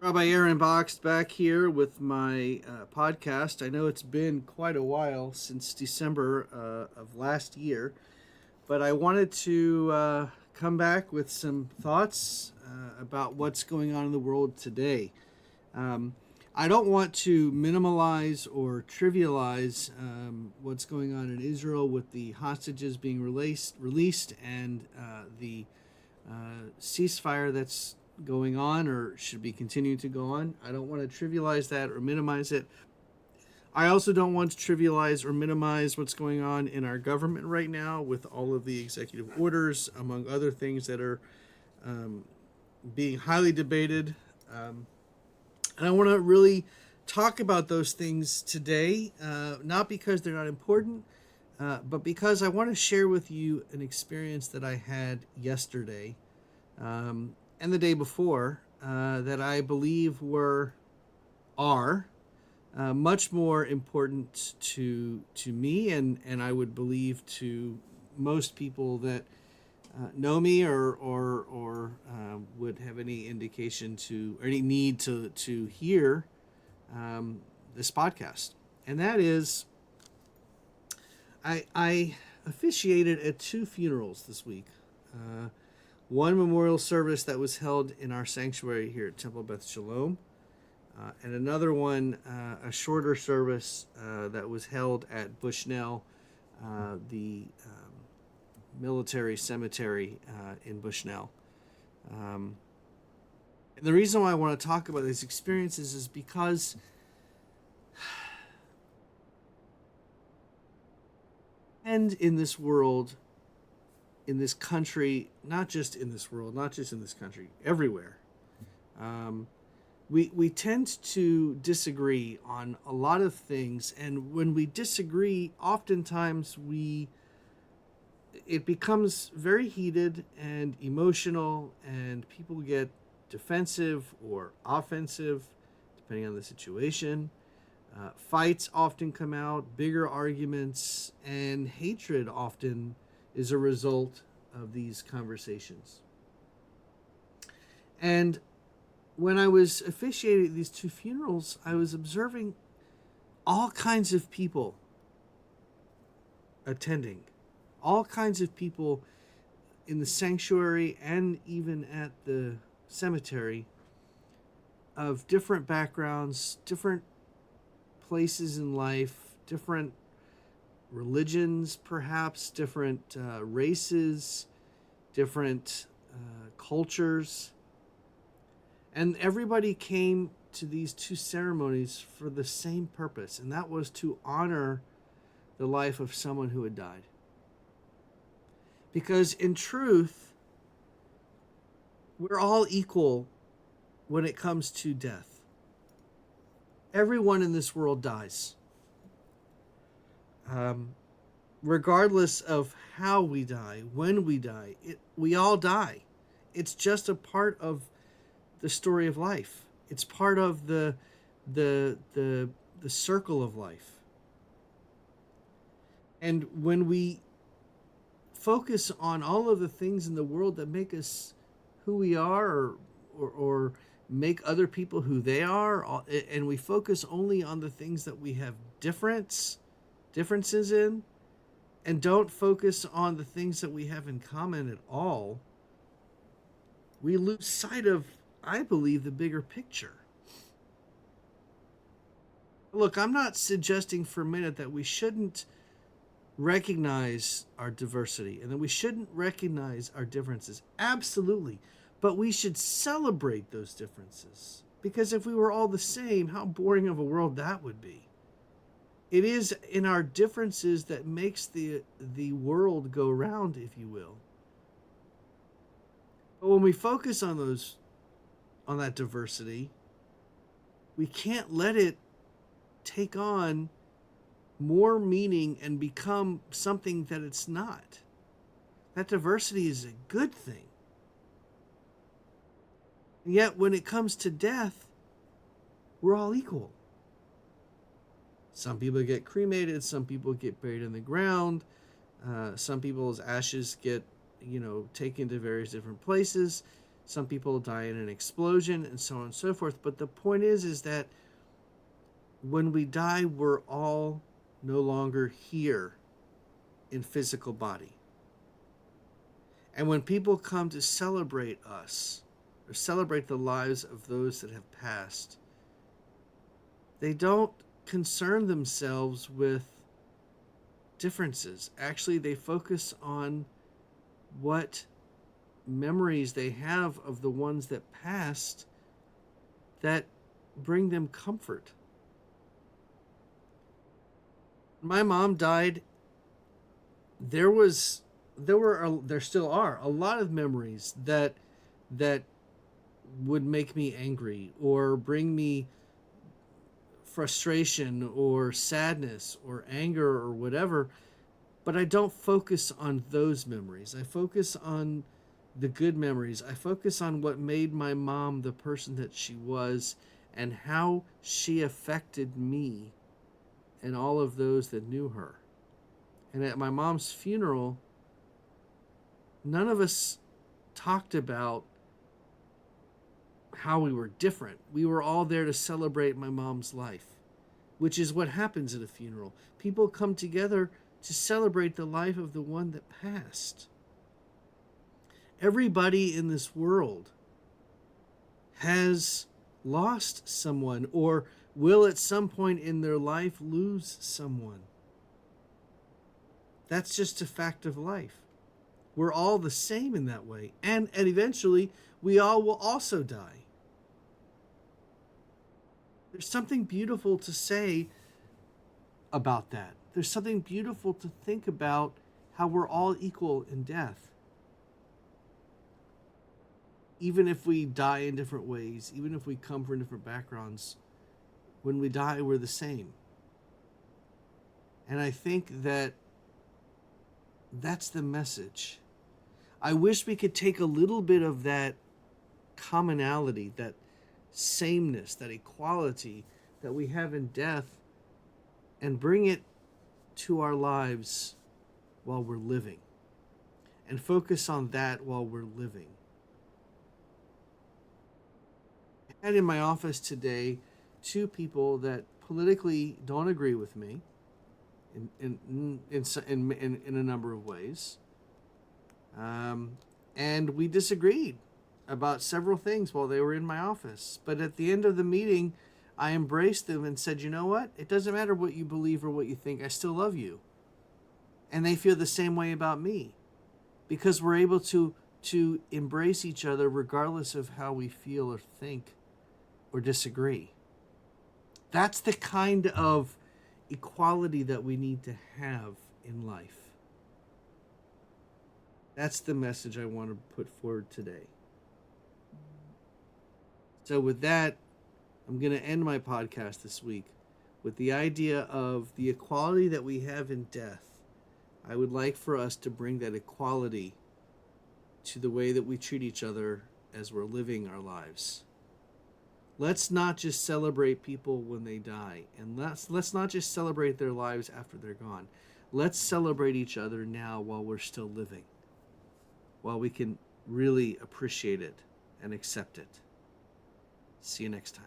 Rabbi Aaron Box back here with my podcast. I know it's been quite a while since December of last year, but I wanted to come back with some thoughts about what's going on in the world today. Um, I don't want to minimalize or trivialize what's going on in Israel with the hostages being released and the ceasefire that's going on or should be continuing to go on. I don't want to trivialize that or minimize it. I also don't want to trivialize or minimize what's going on in our government right now with all of the executive orders, among other things that are being highly debated. And I want to really talk about those things today, not because they're not important, but because I want to share with you an experience that I had yesterday and the day before that I believe are much more important to me and I would believe to most people that know me or would have any indication to or any need to hear this podcast, and that is I officiated at two funerals this week. One memorial service that was held in our sanctuary here at Temple Beth Shalom, and another one, a shorter service that was held at Bushnell, the military cemetery in Bushnell. And the reason why I want to talk about these experiences is because and in this world, in this country, not just in this world, not just in this country, everywhere, we tend to disagree on a lot of things, and when we disagree, oftentimes it becomes very heated and emotional, and people get defensive or offensive, depending on the situation. Fights often come out, bigger arguments, and hatred often is a result of these conversations. And when I was officiating these two funerals, I was observing all kinds of people attending, all kinds of people in the sanctuary and even at the cemetery of different backgrounds, different places in life, different religions, perhaps, different races, different cultures. And everybody came to these two ceremonies for the same purpose, and that was to honor the life of someone who had died. Because in truth, we're all equal when it comes to death. Everyone in this world dies. Regardless of how we die, when we die, we all die. It's just a part of the story of life. It's part of the circle of life. And when we focus on all of the things in the world that make us who we are, or make other people who they are, and we focus only on the things that we have differences in, and don't focus on the things that we have in common at all, we lose sight of, I believe, the bigger picture. Look, I'm not suggesting for a minute that we shouldn't recognize our diversity and that we shouldn't recognize our differences. Absolutely. But we should celebrate those differences. Because if we were all the same, how boring of a world that would be. It is in our differences that makes the world go round, if you will. But when we focus on that diversity, we can't let it take on more meaning and become something that it's not. That diversity is a good thing. And yet, when it comes to death, we're all equal. Some people get cremated, some people get buried in the ground, some people's ashes get, taken to various different places. Some people die in an explosion and so on and so forth. But the point is that when we die, we're all no longer here in physical body. And when people come to celebrate us or celebrate the lives of those that have passed, they don't concern themselves with differences. Actually, they focus on what memories they have of the ones that passed that bring them comfort. My mom died. There still are a lot of memories that would make me angry or bring me frustration or sadness or anger or whatever, but I don't focus on those memories. I focus on the good memories. I focus on what made my mom the person that she was and how she affected me and all of those that knew her. And at my mom's funeral, none of us talked about how we were different. We were all there to celebrate my mom's life, which is what happens at a funeral. People come together to celebrate the life of the one that passed. Everybody in this world has lost someone or will at some point in their life lose someone. That's just a fact of life. We're all the same in that way. And eventually, we all will also die. There's something beautiful to say about that. There's something beautiful to think about how we're all equal in death. Even if we die in different ways, even if we come from different backgrounds, when we die, we're the same. And I think that that's the message. I wish we could take a little bit of that commonality, that sameness, that equality that we have in death, and bring it to our lives while we're living, and focus on that while we're living. I had in my office today 2 people that politically don't agree with me in a number of ways. And we disagreed about several things while they were in my office. But at the end of the meeting, I embraced them and said, you know what? It doesn't matter what you believe or what you think. I still love you. And they feel the same way about me, because we're able to embrace each other regardless of how we feel or think or disagree. That's the kind of equality that we need to have in life. That's the message I want to put forward today. So with that, I'm going to end my podcast this week with the idea of the equality that we have in death. I would like for us to bring that equality to the way that we treat each other as we're living our lives. Let's not just celebrate people when they die, and let's not just celebrate their lives after they're gone. Let's celebrate each other now while we're still living, while we can really appreciate it and accept it. See you next time.